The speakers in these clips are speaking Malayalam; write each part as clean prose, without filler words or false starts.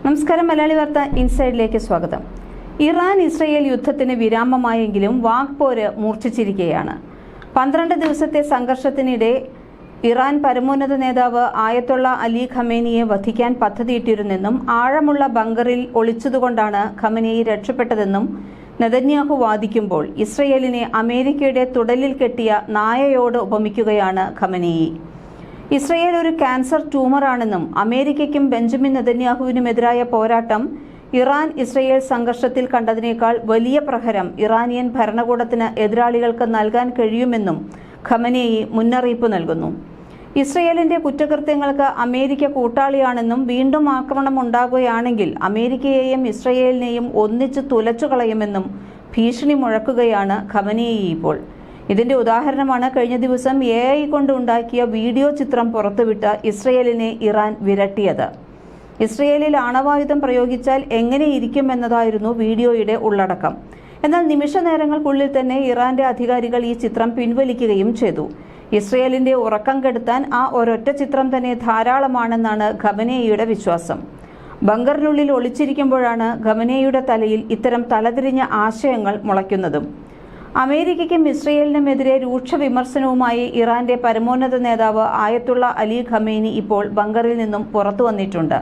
നമസ്കാരം. മലയാളി വാർത്ത ഇൻസൈഡിലേക്ക് സ്വാഗതം. ഇറാൻ ഇസ്രയേൽ യുദ്ധത്തിന് വിരാമമായെങ്കിലും വാക്പോര് മൂർച്ഛിച്ചിരിക്കുകയാണ്. 12 ദിവസത്തെ സംഘർഷത്തിനിടെ ഇറാൻ പരമോന്നത നേതാവ് ആയത്തുള്ള അലി ഖമേനിയെ വധിക്കാൻ പദ്ധതിയിട്ടിരുന്നെന്നും ആഴമുള്ള ബങ്കറിൽ ഒളിച്ചതുകൊണ്ടാണ് ഖമേനി രക്ഷപ്പെട്ടതെന്നും നെതന്യാഹു വാദിക്കുമ്പോൾ ഇസ്രയേലിനെ അമേരിക്കയുടെ തുടലിൽ കെട്ടിയ നായയോട് ഉപമിക്കുകയാണ് ഖമേനി. ഇസ്രയേൽ ഒരു ക്യാൻസർ ട്യൂമറാണെന്നും അമേരിക്കയ്ക്കും ബെഞ്ചമിൻ നെതന്യാഹുവിനുമെതിരായ പോരാട്ടം ഇറാൻ ഇസ്രയേൽ സംഘർഷത്തിൽ കണ്ടതിനേക്കാൾ വലിയ പ്രഹരം ഇറാനിയൻ ഭരണകൂടത്തിന് എതിരാളികൾക്ക് നൽകാൻ കഴിയുമെന്നും ഖമേനി മുന്നറിയിപ്പ് നൽകുന്നു. ഇസ്രയേലിന്റെ കുറ്റകൃത്യങ്ങൾക്ക് അമേരിക്ക കൂട്ടാളിയാണെന്നും വീണ്ടും ആക്രമണം ഉണ്ടാകുകയാണെങ്കിൽ അമേരിക്കയെയും ഇസ്രയേലിനെയും ഒന്നിച്ച് തുലച്ചുകളയുമെന്നും ഭീഷണി മുഴക്കുകയാണ് ഖമേനി ഇപ്പോൾ. ഇതിന്റെ ഉദാഹരണമാണ് കഴിഞ്ഞ ദിവസം AI കൊണ്ട് ഉണ്ടാക്കിയ വീഡിയോ ചിത്രം പുറത്തുവിട്ട ഇസ്രയേലിനെ ഇറാൻ വിരട്ടിയത്. ഇസ്രയേലിൽ ആണവായുധം പ്രയോഗിച്ചാൽ എങ്ങനെയിരിക്കുമെന്നതായിരുന്നു വീഡിയോയുടെ ഉള്ളടക്കം. എന്നാൽ നിമിഷ നേരങ്ങൾക്കുള്ളിൽ തന്നെ ഇറാന്റെ അധികാരികൾ ഈ ചിത്രം പിൻവലിക്കുകയും ചെയ്തു. ഇസ്രയേലിന്റെ ഉറക്കം കെടുത്താൻ ആ ഒരൊറ്റ ചിത്രം തന്നെ ധാരാളമാണെന്നാണ് ഖമേനിയുടെ വിശ്വാസം. ബങ്കറിനുള്ളിൽ ഒളിച്ചിരിക്കുമ്പോഴാണ് ഖമേനിയുടെ തലയിൽ ഇത്തരം തലതിരിഞ്ഞ ആശയങ്ങൾ മുളയ്ക്കുന്നതും. അമേരിക്കയ്ക്കും ഇസ്രയേലിനുമെതിരെ രൂക്ഷ വിമർശനവുമായി ഇറാന്റെ പരമോന്നത നേതാവ് ആയത്തുള്ള അലി ഖമേനി ഇപ്പോൾ ബങ്കറിൽ നിന്നും പുറത്തു വന്നിട്ടുണ്ട്.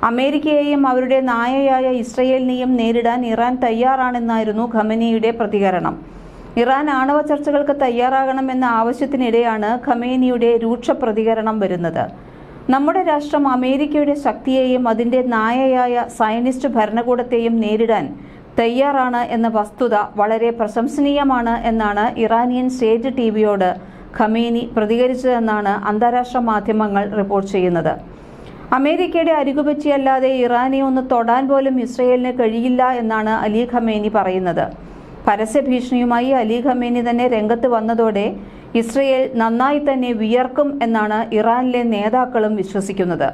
അമേരിക്കയെയും അവരുടെ നായയായ ഇസ്രയേലിനെയും നേരിടാൻ ഇറാൻ തയ്യാറാണെന്നായിരുന്നു ഖമേനിയുടെ പ്രതികരണം. ഇറാൻ ആണവ ചർച്ചകൾക്ക് തയ്യാറാകണമെന്ന ആവശ്യത്തിനിടെയാണ് ഖമേനിയുടെ രൂക്ഷ പ്രതികരണം വരുന്നത്. നമ്മുടെ രാഷ്ട്രം അമേരിക്കയുടെ ശക്തിയെയും അതിന്റെ നായയായ സയനിസ്റ്റ് ഭരണകൂടത്തെയും നേരിടാൻ തയ്യാറാണ് എന്ന വസ്തുത വളരെ പ്രശംസനീയമാണ് എന്നാണ് ഇറാനിയൻ സ്റ്റേറ്റ് ടിവിയോട് ഖമേനി പ്രതികരിച്ചതെന്നാണ് അന്താരാഷ്ട്ര മാധ്യമങ്ങൾ റിപ്പോർട്ട് ചെയ്യുന്നത്. അമേരിക്കയുടെ അരികുപറ്റിയല്ലാതെ ഇറാനെ ഒന്ന് തൊടാൻ പോലും ഇസ്രയേലിന് കഴിയില്ല എന്നാണ് അലി ഖമേനി പറയുന്നത്. പരസ്യ ഭീഷണിയുമായി അലി ഖമേനി തന്നെ രംഗത്ത് വന്നതോടെ ഇസ്രയേൽ നന്നായി തന്നെ വിയർക്കും എന്നാണ് ഇറാനിലെ നേതാക്കളും വിശ്വസിക്കുന്നത്.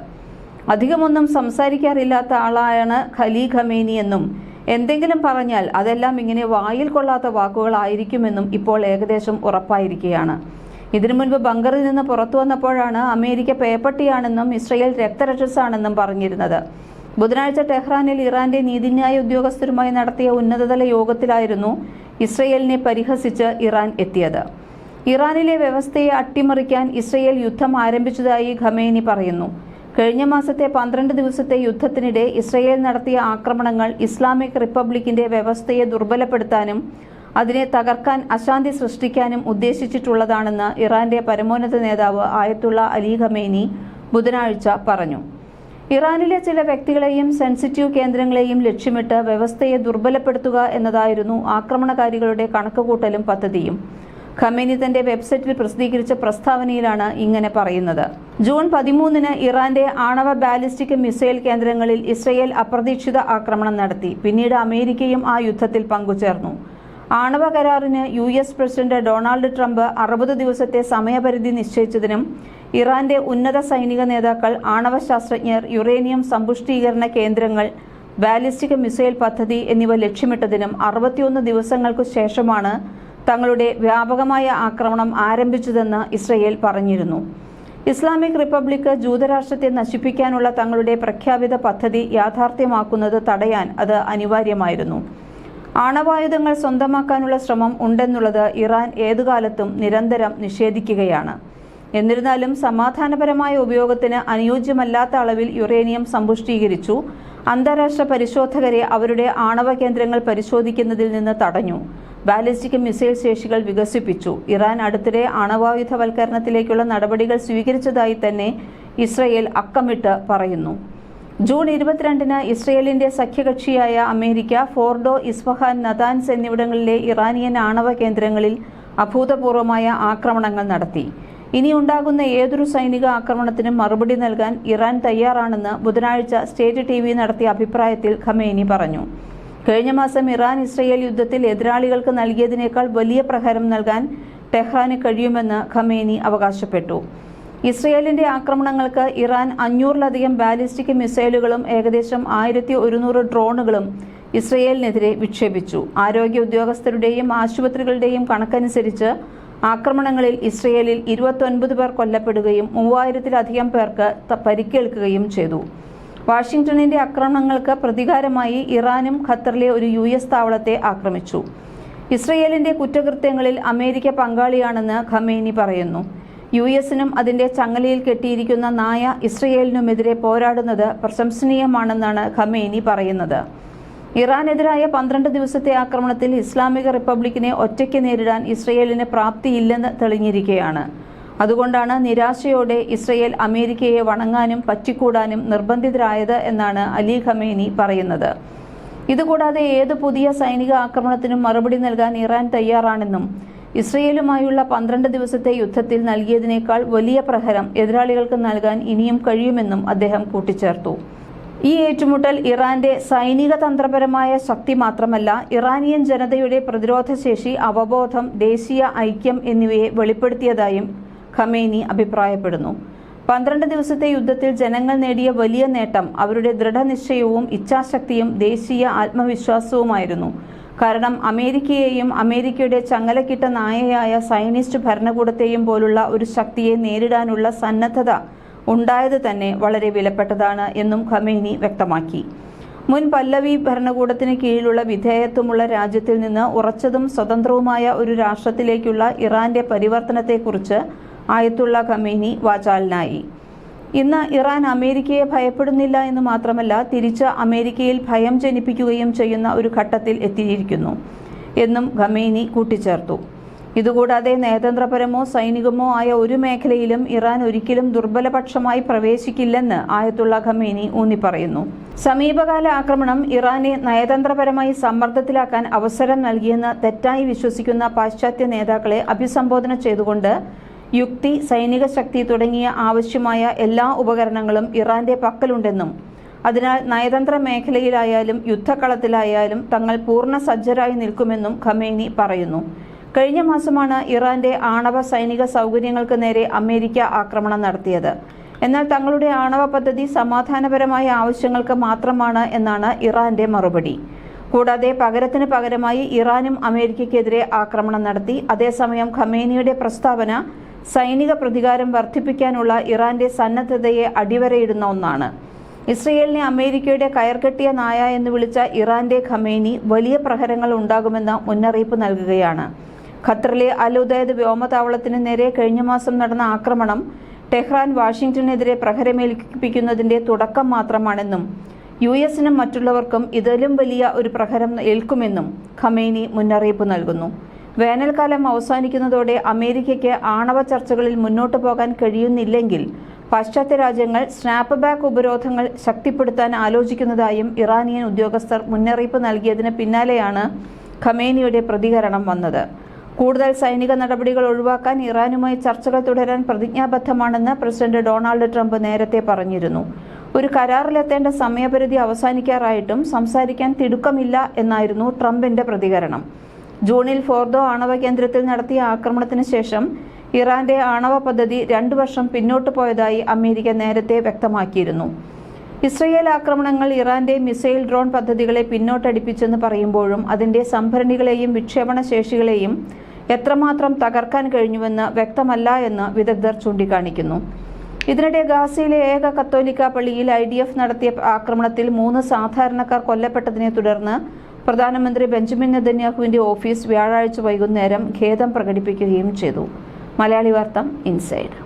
അധികമൊന്നും സംസാരിക്കാറില്ലാത്ത ആളാണ് അലി ഖമേനി എന്നും എന്തെങ്കിലും പറഞ്ഞാൽ അതെല്ലാം ഇങ്ങനെ വായിൽ കൊള്ളാത്ത വാക്കുകളായിരിക്കുമെന്നും ഇപ്പോൾ ഏകദേശം ഉറപ്പായിരിക്കുകയാണ്. ഇതിനു മുൻപ് ബങ്കറിൽ നിന്ന് പുറത്തു വന്നപ്പോഴാണ് അമേരിക്ക പേപ്പട്ടിയാണെന്നും ഇസ്രയേൽ രക്തരക്ഷസാണെന്നും പറഞ്ഞിരുന്നത്. ബുധനാഴ്ച ടെഹ്റാനിൽ ഇറാന്റെ നീതിന്യായ ഉദ്യോഗസ്ഥരുമായി നടത്തിയ ഉന്നതതല യോഗത്തിലായിരുന്നു ഇസ്രയേലിനെ പരിഹസിച്ച് ഇറാൻ എത്തിയത്. ഇറാനിലെ വ്യവസ്ഥയെ അട്ടിമറിക്കാൻ ഇസ്രയേൽ യുദ്ധം ആരംഭിച്ചതായി ഖമേനി പറയുന്നു. കഴിഞ്ഞ മാസത്തെ 12 ദിവസത്തെ യുദ്ധത്തിനിടെ ഇസ്രയേൽ നടത്തിയ ആക്രമണങ്ങൾ ഇസ്ലാമിക് റിപ്പബ്ലിക്കിന്റെ വ്യവസ്ഥയെ ദുർബലപ്പെടുത്താനും അതിനെ തകർക്കാൻ അശാന്തി സൃഷ്ടിക്കാനും ഉദ്ദേശിച്ചിട്ടുള്ളതാണെന്ന് ഇറാന്റെ പരമോന്നത നേതാവ് ആയത്തുള്ള അലി ഖമേനി ബുധനാഴ്ച പറഞ്ഞു. ഇറാനിലെ ചില വ്യക്തികളെയും സെൻസിറ്റീവ് കേന്ദ്രങ്ങളെയും ലക്ഷ്യമിട്ട് വ്യവസ്ഥയെ ദുർബലപ്പെടുത്തുക എന്നതായിരുന്നു ആക്രമണകാരികളുടെ കണക്കുകൂട്ടലും പദ്ധതിയും. ഖമേനി തന്റെ വെബ്സൈറ്റിൽ പ്രസിദ്ധീകരിച്ച പ്രസ്താവനയിലാണ് ഇങ്ങനെ പറയുന്നത്. ജൂൺ 13-ന് ഇറാന്റെ ആണവ ബാലിസ്റ്റിക് മിസൈൽ കേന്ദ്രങ്ങളിൽ ഇസ്രയേൽ അപ്രതീക്ഷിത ആക്രമണം നടത്തി. പിന്നീട് അമേരിക്കയും ആ യുദ്ധത്തിൽ പങ്കുചേർന്നു. ആണവ കരാറിന് US പ്രസിഡന്റ് ഡൊണാൾഡ് ട്രംപ് 60 ദിവസത്തെ സമയപരിധി നിശ്ചയിച്ചതിനും ഇറാന്റെ ഉന്നത സൈനിക നേതാക്കൾ, ആണവ ശാസ്ത്രജ്ഞർ, യുറേനിയം സമ്പുഷ്ടീകരണ കേന്ദ്രങ്ങൾ, ബാലിസ്റ്റിക് മിസൈൽ പദ്ധതി എന്നിവ ലക്ഷ്യമിട്ടതിനും 61 ദിവസങ്ങൾക്കു ശേഷമാണ് തങ്ങളുടെ വ്യാപകമായ ആക്രമണം ആരംഭിച്ചതെന്ന് ഇസ്രയേൽ പറഞ്ഞിരുന്നു. ഇസ്ലാമിക് റിപ്പബ്ലിക് ജൂതരാഷ്ട്രത്തെ നശിപ്പിക്കാനുള്ള തങ്ങളുടെ പ്രഖ്യാപിത പദ്ധതി യാഥാർത്ഥ്യമാക്കുന്നത് തടയാൻ അത് അനിവാര്യമായിരുന്നു. ആണവായുധങ്ങൾ സ്വന്തമാക്കാനുള്ള ശ്രമം ഉണ്ടെന്നുള്ളത് ഇറാൻ ഏതുകാലത്തും നിരന്തരം നിഷേധിക്കുകയാണ്. എന്നിരുന്നാലും സമാധാനപരമായ ഉപയോഗത്തിന് അനുയോജ്യമല്ലാത്ത അളവിൽ യുറേനിയം സമ്പുഷ്ടീകരിച്ചു. അന്താരാഷ്ട്ര പരിശോധകരെ അവരുടെ ആണവ കേന്ദ്രങ്ങൾ പരിശോധിക്കുന്നതിൽ നിന്ന് തടഞ്ഞു. ബാലിസ്റ്റിക് മിസൈൽ ശേഷികൾ വികസിപ്പിച്ചു. ഇറാൻ അടുത്തിടെ ആണവായുധവൽക്കരണത്തിലേക്കുള്ള നടപടികൾ സ്വീകരിച്ചതായി തന്നെ ഇസ്രയേൽ അക്കമിട്ട് പറയുന്നു. ജൂൺ 22-ന് ഇസ്രയേലിന്റെ സഖ്യകക്ഷിയായ അമേരിക്ക ഫോർഡോ, ഇസ്ഫഹാൻ, നതാൻസ് എന്നിവിടങ്ങളിലെ ഇറാനിയൻ ആണവ കേന്ദ്രങ്ങളിൽ അഭൂതപൂർവമായ ആക്രമണങ്ങൾ നടത്തി. ഇനിയുണ്ടാകുന്ന ഏതൊരു സൈനിക ആക്രമണത്തിനും മറുപടി നൽകാൻ ഇറാൻ തയ്യാറാണെന്ന് ബുധനാഴ്ച സ്റ്റേറ്റ് TV നടത്തിയ അഭിപ്രായത്തിൽ ഖമേനി പറഞ്ഞു. കഴിഞ്ഞ മാസം ഇറാൻ ഇസ്രയേൽ യുദ്ധത്തിൽ എതിരാളികൾക്ക് നൽകിയതിനേക്കാൾ വലിയ പ്രഹരം നൽകാൻ ടെഹ്റാന് കഴിയുമെന്ന് ഖമേനി അവകാശപ്പെട്ടു. ഇസ്രയേലിന്റെ ആക്രമണങ്ങൾക്ക് ഇറാൻ 500-ലധികം ബാലിസ്റ്റിക് മിസൈലുകളും ഏകദേശം 1100 ഡ്രോണുകളും ഇസ്രയേലിനെതിരെ വിക്ഷേപിച്ചു. ആരോഗ്യ ഉദ്യോഗസ്ഥരുടെയും ആശുപത്രികളുടെയും കണക്കനുസരിച്ച് ആക്രമണങ്ങളിൽ ഇസ്രയേലിൽ 29 പേർ കൊല്ലപ്പെടുകയും 3000-ലധികം പേർക്ക് പരിക്കേൽക്കുകയും ചെയ്തു. വാഷിംഗ്ടണിന്റെ ആക്രമണങ്ങൾക്ക് പ്രതികാരമായി ഇറാനും ഖത്തറിലെ ഒരു US താവളത്തെ ആക്രമിച്ചു. ഇസ്രയേലിന്റെ കുറ്റകൃത്യങ്ങളിൽ അമേരിക്ക പങ്കാളിയാണെന്ന് ഖമേനി പറയുന്നു. US-നും അതിന്റെ ചങ്ങലയിൽ കെട്ടിയിരിക്കുന്ന നായ ഇസ്രയേലിനുമെതിരെ പോരാടുന്നത് പ്രശംസനീയമാണെന്നാണ് ഖമേനി പറയുന്നത്. ഇറാനെതിരായ 12 ദിവസത്തെ ആക്രമണത്തിൽ ഇസ്ലാമിക റിപ്പബ്ലിക്കിനെ ഒറ്റയ്ക്ക് നേരിടാൻ ഇസ്രയേലിന് പ്രാപ്തിയില്ലെന്ന് തെളിഞ്ഞിരിക്കുകയാണ്. അതുകൊണ്ടാണ് നിരാശയോടെ ഇസ്രയേൽ അമേരിക്കയെ വണങ്ങാനും പറ്റിക്കൂടാനും നിർബന്ധിതരായത് എന്നാണ് അലി ഖമേനി പറയുന്നത്. ഇതുകൂടാതെ ഏത് പുതിയ സൈനിക ആക്രമണത്തിനും മറുപടി നൽകാൻ ഇറാൻ തയ്യാറാണെന്നും ഇസ്രയേലുമായുള്ള 12 ദിവസത്തെ യുദ്ധത്തിൽ നൽകിയതിനേക്കാൾ വലിയ പ്രഹരം എതിരാളികൾക്ക് നൽകാൻ ഇനിയും കഴിയുമെന്നും അദ്ദേഹം കൂട്ടിച്ചേർത്തു. ഈ ഏറ്റുമുട്ടൽ ഇറാന്റെ സൈനിക തന്ത്രപരമായ ശക്തി മാത്രമല്ല, ഇറാനിയൻ ജനതയുടെ പ്രതിരോധശേഷി, അവബോധം, ദേശീയ ഐക്യം എന്നിവയെ വെളിപ്പെടുത്തിയതായും ഖമേനി അഭിപ്രായപ്പെടുന്നു. 12 ദിവസത്തെ യുദ്ധത്തിൽ ജനങ്ങൾ നേടിയ വലിയ നേട്ടം അവരുടെ ദൃഢനിശ്ചയവും ഇച്ഛാശക്തിയും ദേശീയ ആത്മവിശ്വാസവുമായിരുന്നു. കാരണം അമേരിക്കയെയും അമേരിക്കയുടെ ചങ്ങലക്കിട്ട നായയായ സയനിസ്റ്റ് ഭരണകൂടത്തെയും പോലുള്ള ഒരു ശക്തിയെ നേരിടാനുള്ള സന്നദ്ധത ഉണ്ടായത് തന്നെ വളരെ വിലപ്പെട്ടതാണ് എന്നും ഖമേനി വ്യക്തമാക്കി. മുൻ പല്ലവി ഭരണകൂടത്തിന് കീഴിലുള്ള വിധേയത്വമുള്ള രാജ്യത്തിൽ നിന്ന് ഉറച്ചതും സ്വതന്ത്രവുമായ ഒരു രാഷ്ട്രത്തിലേക്കുള്ള ഇറാന്റെ പരിവർത്തനത്തെക്കുറിച്ച് ആയത്തുള്ള ഖമേനി വാചാലനായി. ഇന്ന് ഇറാൻ അമേരിക്കയെ ഭയപ്പെടുന്നില്ല എന്ന് മാത്രമല്ല, തിരിച്ച് അമേരിക്കയിൽ ഭയം ജനിപ്പിക്കുകയും ചെയ്യുന്ന ഒരു ഘട്ടത്തിൽ എത്തിയിരിക്കുന്നു എന്നും ഖമേനി കൂട്ടിച്ചേർത്തു. ഇതുകൂടാതെ നയതന്ത്രപരമോ സൈനികമോ ആയ ഒരു മേഖലയിലും ഇറാൻ ഒരിക്കലും ദുർബലപക്ഷമായി പ്രവേശിക്കില്ലെന്ന് ആയത്തുള്ള ഖമേനി ഊന്നിപ്പറയുന്നു. സമീപകാല ആക്രമണം ഇറാനെ നയതന്ത്രപരമായി സമ്മർദ്ദത്തിലാക്കാൻ അവസരം നൽകിയെന്ന് തെറ്റായി വിശ്വസിക്കുന്ന പാശ്ചാത്യ നേതാക്കളെ അഭിസംബോധന ചെയ്തുകൊണ്ട് യുക്തി, സൈനിക ശക്തി തുടങ്ങിയ ആവശ്യമായ എല്ലാ ഉപകരണങ്ങളും ഇറാന്റെ പക്കലുണ്ടെന്നും അതിനാൽ നയതന്ത്ര മേഖലയിലായാലും യുദ്ധക്കളത്തിലായാലും തങ്ങൾ പൂർണ്ണ സജ്ജരായി നിൽക്കുമെന്നും ഖമേനി പറയുന്നു. കഴിഞ്ഞ മാസമാണ് ഇറാന്റെ ആണവ സൈനിക സൗകര്യങ്ങൾക്ക് നേരെ അമേരിക്ക ആക്രമണം നടത്തിയത്. എന്നാൽ തങ്ങളുടെ ആണവ പദ്ധതി സമാധാനപരമായ ആവശ്യങ്ങൾക്ക് മാത്രമാണ് എന്നാണ് ഇറാന്റെ മറുപടി. കൂടാതെ പകരത്തിന് പകരമായി ഇറാനും അമേരിക്കയ്ക്കെതിരെ ആക്രമണം നടത്തി. അതേസമയം ഖമേനിയുടെ പ്രസ്താവന സൈനിക പ്രതികാരം വർദ്ധിപ്പിക്കാനുള്ള ഇറാന്റെ സന്നദ്ധതയെ അടിവരയിടുന്ന ഒന്നാണ്. ഇസ്രയേലിനെ അമേരിക്കയുടെ കയർകെട്ടിയ നായ എന്ന് വിളിച്ച ഇറാന്റെ ഖമേനി വലിയ പ്രഹരങ്ങൾ ഉണ്ടാകുമെന്ന മുന്നറിയിപ്പ് നൽകുകയാണ്. ഖത്തറിലെ അൽ ഉദൈദ് വ്യോമതാവളത്തിന് നേരെ കഴിഞ്ഞ മാസം നടന്ന ആക്രമണം ടെഹ്റാൻ വാഷിംഗ്ടണിനെതിരെ പ്രഹരമേൽപ്പിക്കുന്നതിന്റെ തുടക്കം മാത്രമാണെന്നും US-നും മറ്റുള്ളവർക്കും ഇതിലും വലിയ ഒരു പ്രഹരം ഏൽക്കുമെന്നും ഖമേനി മുന്നറിയിപ്പ് നൽകുന്നു. വേനൽക്കാലം അവസാനിക്കുന്നതോടെ അമേരിക്കയ്ക്ക് ആണവ ചർച്ചകളിൽ മുന്നോട്ടു പോകാൻ കഴിയുന്നില്ലെങ്കിൽ പാശ്ചാത്യ രാജ്യങ്ങൾ സ്നാപ്പ് ബാക്ക് ഉപരോധങ്ങൾ ശക്തിപ്പെടുത്താൻ ആലോചിക്കുന്നതായും ഇറാനിയൻ ഉദ്യോഗസ്ഥർ മുന്നറിയിപ്പ് നൽകിയതിന് പിന്നാലെയാണ് ഖമേനിയുടെ പ്രതികരണം വന്നത്. കൂടുതൽ സൈനിക നടപടികൾ ഒഴിവാക്കാൻ ഇറാനുമായി ചർച്ചകൾ തുടരാൻ പ്രതിജ്ഞാബദ്ധമാണെന്ന് പ്രസിഡന്റ് ഡൊണാൾഡ് ട്രംപ് നേരത്തെ പറഞ്ഞിരുന്നു. ഒരു കരാറിലെത്തേണ്ട സമയപരിധി അവസാനിക്കാറായിട്ടും സംസാരിക്കാൻ തിടുക്കമില്ല എന്നായിരുന്നു ട്രംപിന്റെ പ്രതികരണം. ജൂണിൽ ഫോർദോ ആണവ കേന്ദ്രത്തിൽ നടത്തിയ ആക്രമണത്തിന് ശേഷം ഇറാന്റെ ആണവ പദ്ധതി 2 വർഷം പിന്നോട്ട് പോയതായി അമേരിക്ക നേരത്തെ വ്യക്തമാക്കിയിരുന്നു. ഇസ്രയേൽ ആക്രമണങ്ങൾ ഇറാന്റെ മിസൈൽ ഡ്രോൺ പദ്ധതികളെ പിന്നോട്ടടിപ്പിച്ചെന്ന് പറയുമ്പോഴും അതിന്റെ സംഭരണികളെയും വിക്ഷേപണ ശേഷികളെയും എത്രമാത്രം തകർക്കാൻ കഴിഞ്ഞുവെന്ന് വ്യക്തമല്ല എന്ന് വിദഗ്ധർ ചൂണ്ടിക്കാണിക്കുന്നു. ഇതിനിടെ ഗാസയിലെ ഏക കത്തോലിക്ക പള്ളിയിൽ IDF നടത്തിയ ആക്രമണത്തിൽ 3 സാധാരണക്കാർ കൊല്ലപ്പെട്ടതിനെ തുടർന്ന് പ്രധാനമന്ത്രി ബെഞ്ചമിൻ നെതന്യാഹുവിന്റെ ഓഫീസ് വ്യാഴാഴ്ച വൈകുന്നേരം ഖേദം പ്രകടിപ്പിക്കുകയും ചെയ്തു. മലയാളി വാർത്ത ഇൻസൈഡ്.